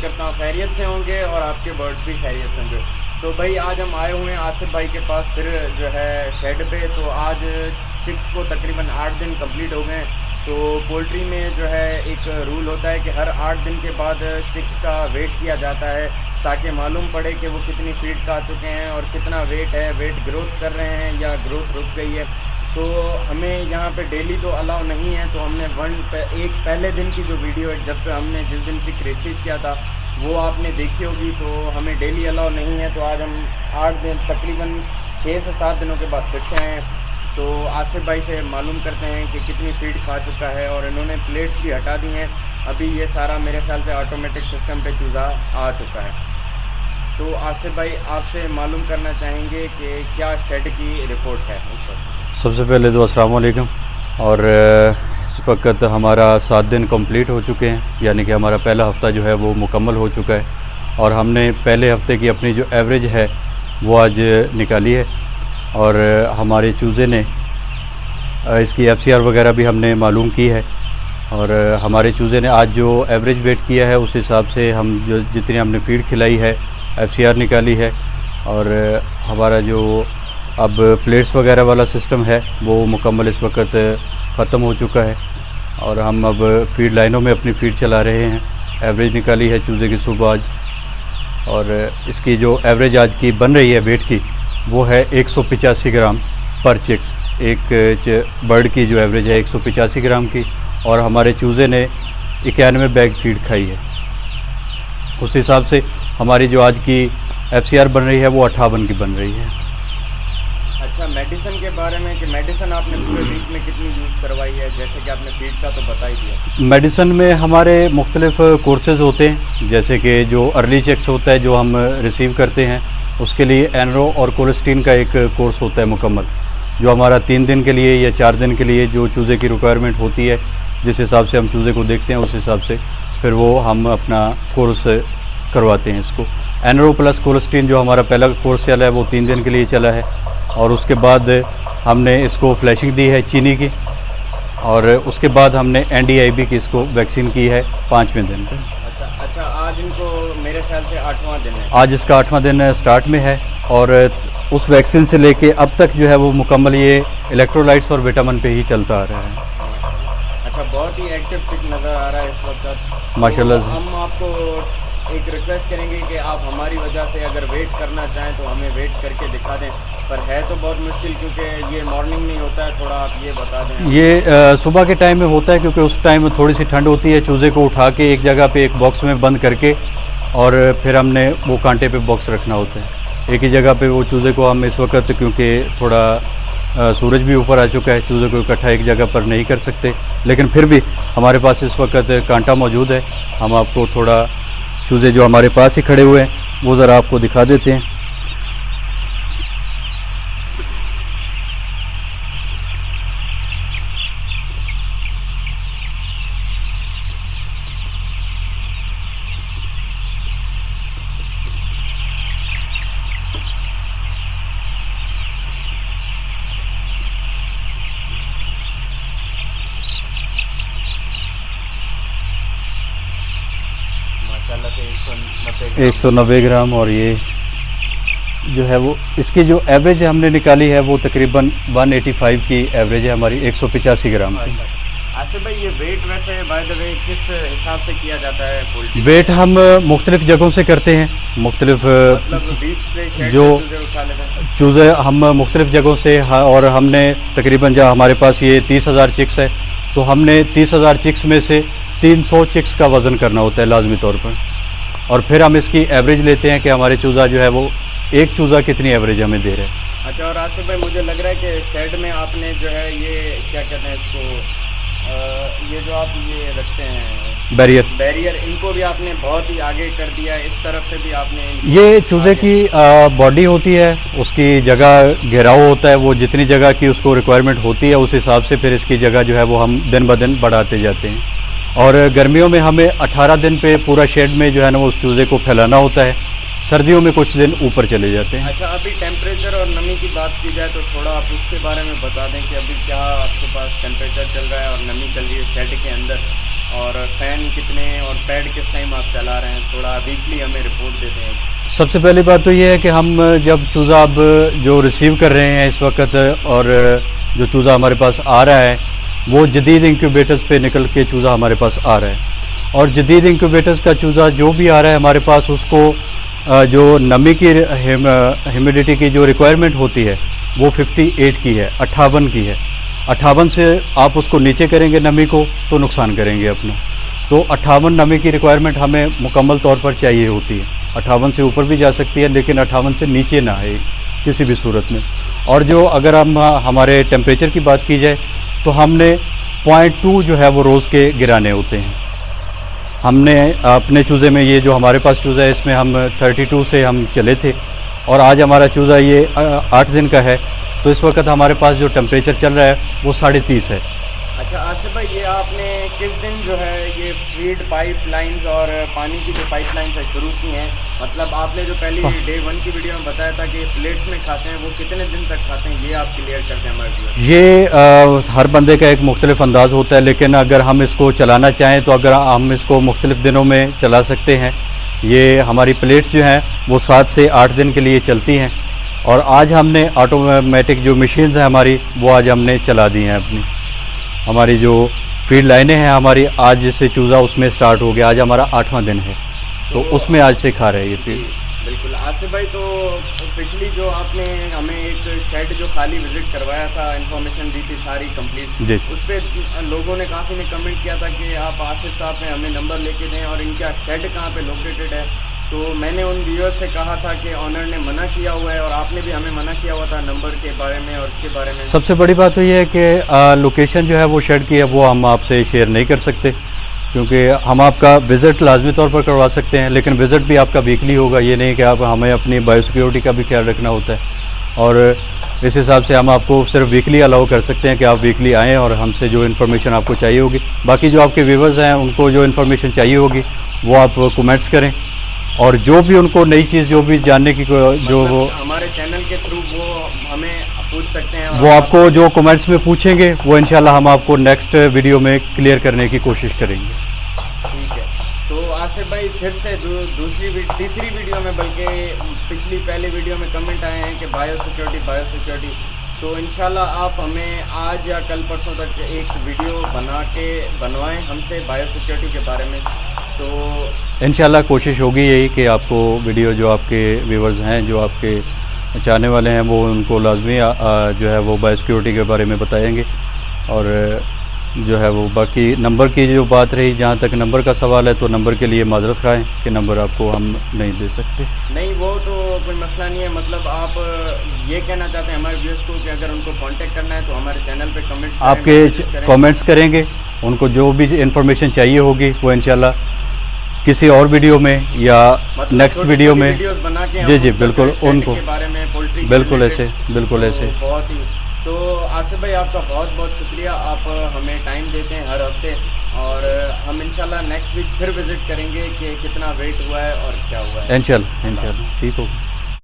करता हूँ खैरियत से होंगे और आपके बर्ड्स भी खैरियत से होंगे। तो भाई आज हम आए हुए हैं आसिफ भाई के पास फिर जो है शेड पे। तो आज चिक्स को तकरीबन 8 दिन कंप्लीट हो गए। तो पोल्ट्री में जो है एक रूल होता है कि हर 8 दिन के बाद चिक्स का वेट किया जाता है ताकि मालूम पड़े कि वो कितनी फीड खा चुके हैं और कितना वेट है, वेट ग्रोथ कर रहे हैं या ग्रोथ रुक गई है। तो हमें यहाँ पे डेली तो अलाउ नहीं है, तो हमने एक पहले दिन की जो वीडियो है जब हमने जिस दिन चिक रिसीव किया था वो आपने देखी होगी। तो हमें डेली अलाउ नहीं है। तो आज हम 8 दिन तकरीबन 6 से 7 दिनों के बाद फिर से आए हैं। तो आसिफ भाई से मालूम करते हैं कि कितनी फीड खा चुका है और इन्होंने प्लेट्स भी हटा दी हैं। अभी ये सारा मेरे ख्याल से ऑटोमेटिक सिस्टम पे चूज़ा आ चुका है। तो आसिफ भाई आपसे मालूम करना चाहेंगे कि क्या शेड की रिपोर्ट है उस वक्त। सबसे पहले तो अस्सलाम वालेकुम। और इस वक्त हमारा 7 दिन कंप्लीट हो चुके हैं, यानी कि हमारा पहला हफ़्ता जो है वो मुकम्मल हो चुका है। और हमने पहले हफ्ते की अपनी जो एवरेज है वो आज निकाली है और हमारे चूज़े ने इसकी FCR वगैरह भी हमने मालूम की है। और हमारे चूज़े ने आज जो एवरेज वेट किया है उस हिसाब से हम जो जितनी हमने फीड खिलाई है FCR निकाली है। और हमारा जो अब प्लेट्स वगैरह वाला सिस्टम है वो मुकम्मल इस वक्त ख़त्म हो चुका है और हम अब फीड लाइनों में अपनी फीड चला रहे हैं। एवरेज निकाली है चूज़े की सुबह आज, और इसकी जो एवरेज आज की बन रही है वेट की वो है 185 ग्राम पर चिक्स। एक बर्ड की जो एवरेज है 185 ग्राम की, और हमारे चूज़े ने 91 बैग फीड खाई है। उस हिसाब से हमारी जो आज की FCR बन रही है वो 58 की बन रही है। अच्छा, मेडिसिन के बारे में कि मेडिसिन आपने पूरे वीक में कितनी यूज़ करवाई है? जैसे कि आपने फीड का तो बता ही दिया। मेडिसिन में हमारे मुख्तलिफ कोर्सेज़ होते हैं, जैसे कि जो अर्ली चेक्स होता है जो हम रिसीव करते हैं उसके लिए एनरो और कोलेस्टीन का एक कोर्स होता है मुकम्मल, जो हमारा 3 दिन के लिए या 4 दिन के लिए जो चूज़े की रिक्वायरमेंट होती है, जिस हिसाब से हम चूज़े को देखते हैं उस हिसाब से फिर वो हम अपना कोर्स करवाते हैं। इसको एनरो प्लस कोलेस्टीन जो हमारा पहला कोर्स चला है वो 3 दिन के लिए चला है, और उसके बाद हमने इसको फ्लैशिंग दी है चीनी की, और उसके बाद हमने NDIB की इसको वैक्सीन की है 5वें दिन पे। अच्छा, आज इनको मेरे ख्याल से 8वां दिन है। आज इसका 8वां दिन स्टार्ट में है, और उस वैक्सीन से लेके अब तक जो है वो मुकम्मल ये इलेक्ट्रोलाइट्स और विटामिन पे ही चलता आ रहा है। अच्छा, बहुत ही एक्टिव चिक नज़र आ रहा है इस वक्त माशाल्लाह। तो हम आपको एक रिक्वेस्ट करेंगे कि आप हमारी वजह से अगर वेट करना चाहें तो हमें वेट करके दिखा दें, पर है तो बहुत मुश्किल क्योंकि ये मॉर्निंग में होता है। थोड़ा आप ये बता दें। ये सुबह के टाइम में होता है क्योंकि उस टाइम थोड़ी सी ठंड होती है। चूज़े को उठा के एक जगह पे एक बॉक्स में बंद करके और फिर हमने वो कांटे पे बॉक्स रखना होता है एक ही जगह पे। वो चूज़े को हम इस वक्त क्योंकि थोड़ा सूरज भी ऊपर आ चुका है, चूज़े को इकट्ठा एक जगह पर नहीं कर सकते, लेकिन फिर भी हमारे पास इस वक्त कांटा मौजूद है। हम आपको थोड़ा चूज़े जो हमारे पास ही खड़े हुए हैं वो ज़रा आपको दिखा देते हैं। से 190 ग्राम, और ये जो है वो इसकी जो एवरेज हमने निकाली है वो तकरीबन 185 की एवरेज है हमारी 185 ग्राम की। आसिफ भाई, ये वेट वैसे बाय द वे किस हिसाब से किया जाता है पोल्ट्री? वेट हम मुख्तलिफ़ जगहों से करते हैं, मुख्तलिफ मतलब बीच से जो उठा लेते हैं चूज़े हम मुख्तलिफ़ जगहों से, और हमने तकरीबन जब हमारे पास ये 30,000 चिक्स है तो हमने 30,000 चिक्स में से 300 चिक्स का वज़न करना होता है लाजमी तौर पर, और फिर हम इसकी एवरेज लेते हैं कि हमारे चूज़ा जो है वो एक चूज़ा कितनी एवरेज हमें दे रहे हैं। अच्छा, और आसिफ भाई मुझे लग रहा है कि शेड में आपने जो है ये क्या कहते हैं इसको, ये जो आप ये रखते हैं बैरियर, इनको भी आपने बहुत ही आगे कर दिया है। इस तरफ से भी आपने ये चूज़े की बॉडी होती है, उसकी जगह घेराव होता है, वो जितनी जगह की उसको रिक्वायरमेंट होती है उस हिसाब से फिर इसकी जगह जो है वो हम दिन ब दिन बढ़ाते जाते हैं। और गर्मियों में हमें 18 दिन पे पूरा शेड में जो है ना वो उस चूज़े को फैलाना होता है, सर्दियों में कुछ दिन ऊपर चले जाते हैं। अच्छा, अभी टेम्परेचर और नमी की बात की जाए तो थोड़ा आप उसके बारे में बता दें कि अभी क्या आपके पास टेम्परेचर चल रहा है और नमी चल रही है शेड के अंदर? और फ़ैन कितने और पैड किस टाइम आप चला रहे हैं, थोड़ा वीकली हमें रिपोर्ट देते हैं। सबसे पहली बात तो ये है कि हम जब चूज़ा अब जो रिसीव कर रहे हैं इस वक्त, और जो चूज़ा हमारे पास आ रहा है वो जदीद इंक्यूबेटर्स पे निकल के चूज़ा हमारे पास आ रहा है। और जदीद इंक्यूबेटर्स का चूज़ा जो भी आ रहा है हमारे पास, उसको जो नमी की ह्यूमिडिटी की जो रिक्वायरमेंट होती है वो 58 की है, 58 की है। 58 से आप उसको नीचे करेंगे नमी को तो नुकसान करेंगे अपना। तो 58 नमी की रिक्वायरमेंट हमें मुकम्मल तौर पर चाहिए होती है। 58 से ऊपर भी जा सकती है लेकिन 58 से नीचे ना आए किसी भी सूरत में। और जो अगर हम हमारे टेम्परेचर की बात की जाए तो हमने 0.2 जो है वो रोज़ के गिराने होते हैं। हमने अपने चूज़े में, ये जो हमारे पास चूज़ा है इसमें हम 32 से हम चले थे और आज हमारा चूज़ा ये 8 दिन का है, तो इस वक्त हमारे पास जो टेम्परेचर चल रहा है वो 30.5 है। अच्छा आसिफ भाई, ये आपने किस दिन जो है ये फीड पाइपलाइंस और पानी की जो पाइपलाइंस है शुरू की हैं? मतलब आपने जो पहली डे 1 की वीडियो में बताया था कि प्लेट्स में खाते हैं, वो कितने दिन तक खाते हैं, ये आप क्लियर करते हैं हमारे व्यूअर्स। ये हर बंदे का एक मुख्तलिफ अंदाज़ होता है, लेकिन अगर हम इसको चलाना चाहें तो अगर हम इसको मुख्तलिफ दिनों में चला सकते हैं। ये हमारी प्लेट्स जो हैं वो 7 से 8 दिन के लिए चलती हैं। और आज हमने ऑटोमेटिक जो मशीन्स हैं हमारी, वो आज हमने चला दी हैं अपनी। हमारी जो फीड लाइनें हैं हमारी, आज से चूज़ा उसमें स्टार्ट हो गया। आज हमारा 8वां दिन है, तो उसमें आज से खा रहे हैं ये फीड। बिल्कुल आसिफ भाई, तो पिछली जो आपने हमें एक शेड जो खाली विज़िट करवाया था, इन्फॉर्मेशन दी थी सारी कंप्लीट जी, उस पर लोगों ने काफ़ी ने कमेंट किया था कि आप आसिफ साहब ने हमें नंबर लेके दें और इनका शेड कहाँ पे लोकेटेड है। तो मैंने उन व्यूअर्स से कहा था कि ऑनर ने मना किया हुआ है और आपने भी हमें मना किया हुआ था नंबर के बारे में और इसके बारे में। सबसे बड़ी बात तो ये है कि लोकेशन जो है वो शेड की है वो हम आपसे शेयर नहीं कर सकते, क्योंकि हम आपका विज़िट लाजमी तौर पर करवा सकते हैं, लेकिन विज़िट भी आपका वीकली होगा। ये नहीं कि आप हमें अपनी बायोसिक्योरिटी का भी ख्याल रखना होता है और इस हिसाब से हम आपको सिर्फ वीकली अलाउ कर सकते हैं कि आप वीकली आएँ और हमसे जो इन्फॉर्मेशन आपको चाहिए होगी। बाकी जो आपके व्यूअर्स हैं उनको जो इन्फॉर्मेशन चाहिए होगी वो आप कमेंट्स करें, और जो भी उनको नई चीज़ जो भी जानने की जो वो हमारे चैनल के थ्रू वो हमें पूछ सकते हैं, वो आपको जो कमेंट्स में पूछेंगे वो इंशाल्लाह हम आपको नेक्स्ट वीडियो में क्लियर करने की कोशिश करेंगे। ठीक है, तो आसिफ भाई फिर से तीसरी वीडियो में, बल्कि पिछली पहली वीडियो में कमेंट आए हैं कि बायोसिक्योरिटी, तो इंशाल्लाह आप हमें आज या कल परसों तक एक वीडियो बनवाएं हमसे बायोसिक्योरिटी के बारे में। तो इंशाल्लाह कोशिश होगी यही कि आपको वीडियो जो आपके व्यूवर्स हैं, जो आपके चाहने वाले हैं, वो उनको लाजमी जो है वो बायोसिक्योरिटी के बारे में बताएंगे। और जो है वो बाकी नंबर की जो बात रही, जहाँ तक नंबर का सवाल है, तो नंबर के लिए माजरत खाएँ कि नंबर आपको हम नहीं दे सकते। नहीं, वो तो कोई मसला नहीं है। मतलब आप ये कहना चाहते हैं हमारे व्यूअर्स को कि अगर उनको कांटेक्ट करना है तो हमारे चैनल पे कमेंट्स आपके कमेंट्स करेंगे, उनको जो भी इंफॉर्मेशन चाहिए होगी वो इंशाल्लाह किसी और वीडियो में या नेक्स्ट वीडियो में बना के जी बिल्कुल उनको के बारे में, पोल्ट्री बिल्कुल ऐसे बहुत ही। तो आसिफ भाई आपका बहुत बहुत शुक्रिया, आप हमें टाइम देते हैं हर हफ्ते, और हम इंशाल्लाह नेक्स्ट वीक फिर विज़िट करेंगे कि कितना वेट हुआ है और क्या हुआ है। इंशाल्लाह ठीक होगा।